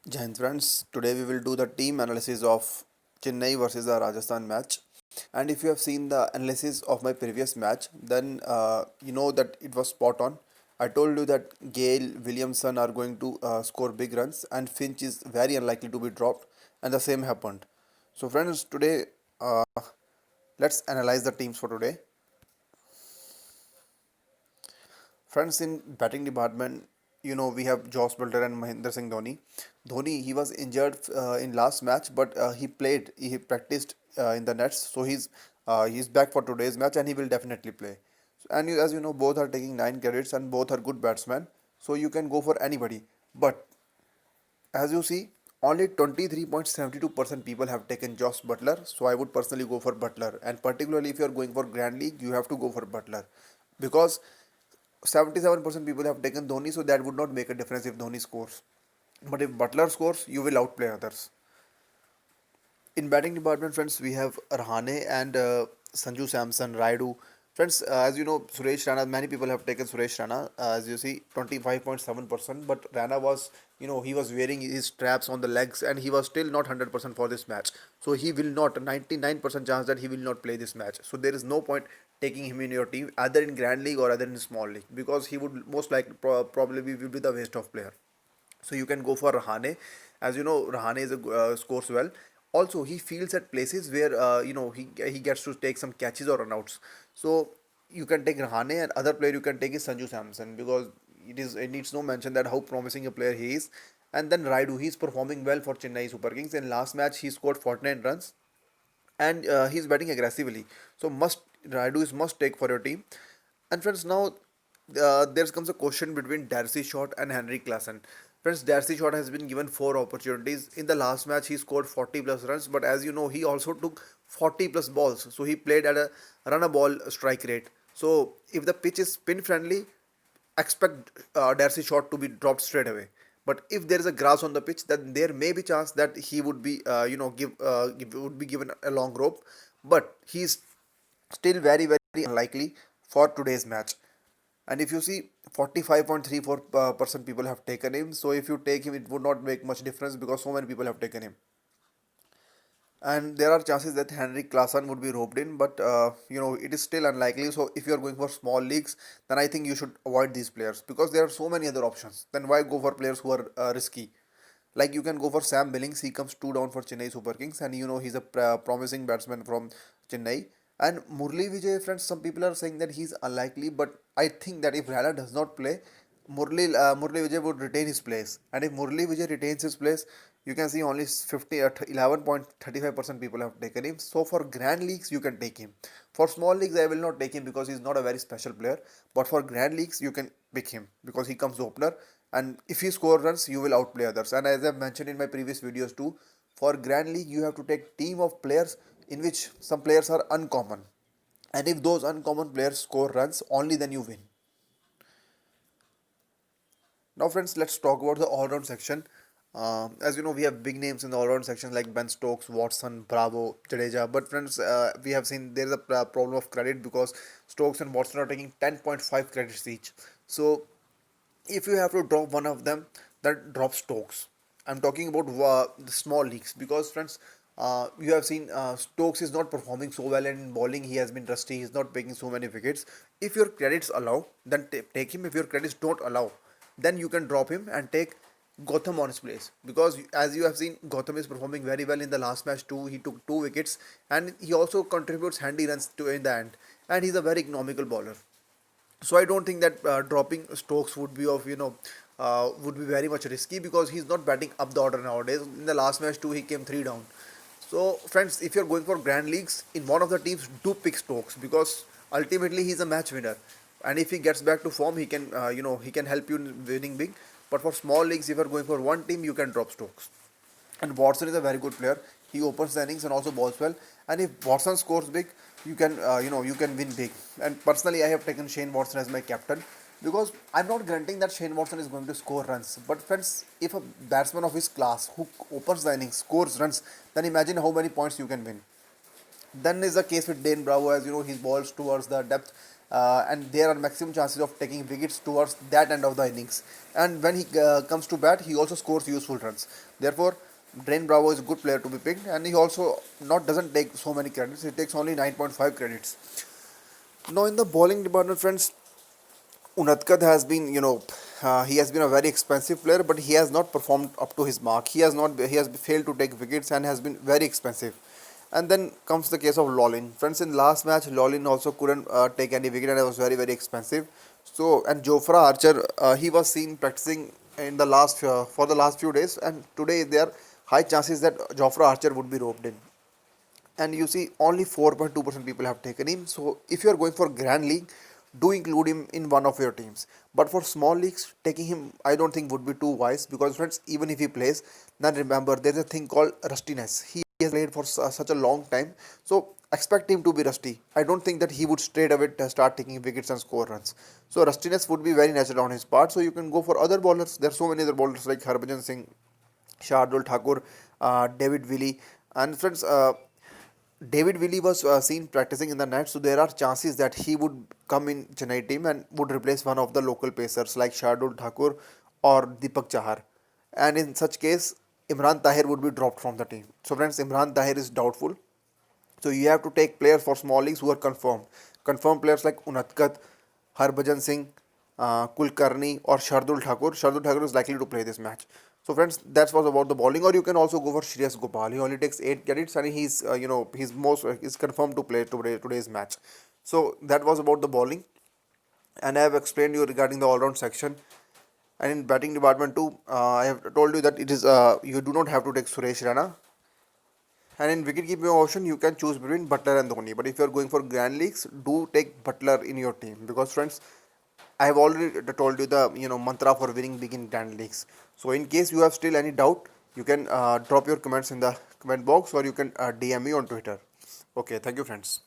Jai Hind friends, today we will do the team analysis of Chennai versus the Rajasthan match. And if you have seen the analysis of my previous match, then you know that it was spot on. I told you that Gale, Williamson are going to score big runs, and Finch is very unlikely to be dropped, and the same happened. So, friends, today let's analyze the teams for today. Friends, in batting department, we have Josh Builder and Mahendra Singh Dhoni. Dhoni, he was injured in last match, but he played. He practiced in the nets, so he's back for today's match, and he will definitely play. And as you know, both are taking 9 credits, and both are good batsmen. So you can go for anybody. But as you see, only 23.72% people have taken Josh Butler. So I would personally go for Butler, and particularly if you are going for Grand League, you have to go for Butler because 77% people have taken Dhoni, so that would not make a difference if Dhoni scores. But if Butler scores, you will outplay others. In batting department, friends, we have Rahane and Sanju Samson, Raidu. Friends, as you know, Suresh Rana, many people have taken Suresh Rana, as you see, 25.7%. But Rana was, he was wearing his straps on the legs and he was still not 100% for this match. So he will not, 99% chance that he will not play this match. So there is no point taking him in your team, either in Grand League or other in Small League, because he would most likely probably will be the waste of player. So you can go for Rahane. As you know, Rahane is scores well. Also, he feels at places where he gets to take some catches or runouts. So you can take Rahane, and other player you can take is Sanju Samson, because it needs no mention that how promising a player he is. And then Raidu, he's performing well for Chennai Super Kings. In last match, he scored 49 runs, and he's batting aggressively. So must Raidu is must take for your team. And friends, now there comes a question between Darcy Short and Henry Klassen. Friends, Darcy Short has been given 4 opportunities. In the last match, he scored 40 plus runs, but as you know, he also took 40 plus balls. So he played at a run a ball strike rate. So if the pitch is spin friendly, expect Darcy Short to be dropped straight away. But if there is a grass on the pitch, then there may be chance that he would be, would be given a long rope. But he is still very very unlikely for today's match. And if you see, 45.34% people have taken him. So if you take him, it would not make much difference because so many people have taken him. And there are chances that Henrik Klassen would be roped in, but it is still unlikely. So if you are going for small leagues, then I think you should avoid these players because there are so many other options. Then why go for players who are risky? Like you can go for Sam Billings. He comes two down for Chennai Super Kings, and he's a promising batsman from Chennai. And Murli Vijay, friends, some people are saying that he's unlikely, but I think that if Rana does not play, Murli Vijay would retain his place. And if Murli Vijay retains his place, you can see only 11.35% people have taken him. So for grand leagues, you can take him. For small leagues, I will not take him because he's not a very special player. But for grand leagues, you can pick him because he comes opener. And if he score runs, you will outplay others. And as I've mentioned in my previous videos too, for grand league, you have to take team of players in which some players are uncommon. And if those uncommon players score runs, only then you win. Now, friends, let's talk about the all-round section. As you know, we have big names in the all-round section like Ben Stokes, Watson, Bravo, Jadeja. But friends, we have seen there is a problem of credit because Stokes and Watson are taking 10.5 credits each. So, if you have to drop one of them, then drop Stokes. I'm talking about the small leagues because, friends, you have seen Stokes is not performing so well, and in bowling he has been rusty. He's not taking so many wickets. If your credits allow, then take him. If your credits don't allow, then you can drop him and take Gotham on his place because as you have seen, Gotham is performing very well in the last match too. He took 2 wickets and he also contributes handy runs to in the end, and he's a very economical bowler. So I don't think that dropping Stokes would be would be very much risky because he's not batting up the order nowadays. In the last match too, he came three down. So friends, if you're going for grand leagues in one of the teams, do pick Stokes because ultimately he's a match winner, and if he gets back to form, he can help you in winning big. But for small leagues, if you're going for one team, you can drop Stokes. And Watson is a very good player. He opens the innings and also bowls well. And if Watson scores big, you can win big. And personally, I have taken Shane Watson as my captain because I'm not granting that Shane Watson is going to score runs. But friends, if a batsman of his class who opens the innings scores runs, then imagine how many points you can win. Then is the case with Dane Bravo, as you know, he balls towards the depth, and there are maximum chances of taking wickets towards that end of the innings. And when he comes to bat, he also scores useful runs. Therefore, Drain Bravo is a good player to be picked, and he also not doesn't take so many credits. He takes only 9.5 credits. Now in the bowling department, friends, Unadkat has been, he has been a very expensive player, but he has not performed up to his mark. He has failed to take wickets and has been very expensive. And then comes the case of Lolin. Friends, in last match, Lolin also couldn't take any wicket and it was very, very expensive. So, and Jofra Archer, he was seen practicing in the last for the last few days, and today there are high chances that Jofra Archer would be roped in, and you see only 4.2% people have taken him. So if you are going for grand league, do include him in one of your teams. But for small leagues, taking him I don't think would be too wise, because friends, even if he plays, then remember there's a thing called rustiness. He has played for such a long time, so expect him to be rusty. I don't think that he would straight away start taking wickets and score runs. So rustiness would be very natural on his part. So you can go for other bowlers. There are so many other bowlers like Harbhajan Singh, Shardul Thakur, David Willey, and friends. David Willey was seen practicing in the net, so there are chances that he would come in Chennai team and would replace one of the local pacers like Shardul Thakur or Deepak Chahar. And in such case, Imran Tahir would be dropped from the team. So friends, Imran Tahir is doubtful. So you have to take players for small leagues who are confirmed. Confirmed players like Unatkat, Harbhajan Singh, Kulkarni or Shardul Thakur. Shardul Thakur is likely to play this match. So friends, that was about the bowling. Or you can also go for Shreyas Gopal. He only takes 8 credits and he's he's confirmed to play today's match. So that was about the bowling, and I have explained you regarding the all-round section. And in batting department too, I have told you that it is you do not have to take Suresh Rana. And in wicket-keeping option, you can choose between Butler and Dhoni. But if you are going for grand leagues, do take Butler in your team, because friends, I have already told you the mantra for winning big in grand leagues. So in case you have still any doubt, you can drop your comments in the comment box, or you can DM me on Twitter. Okay, thank you, friends.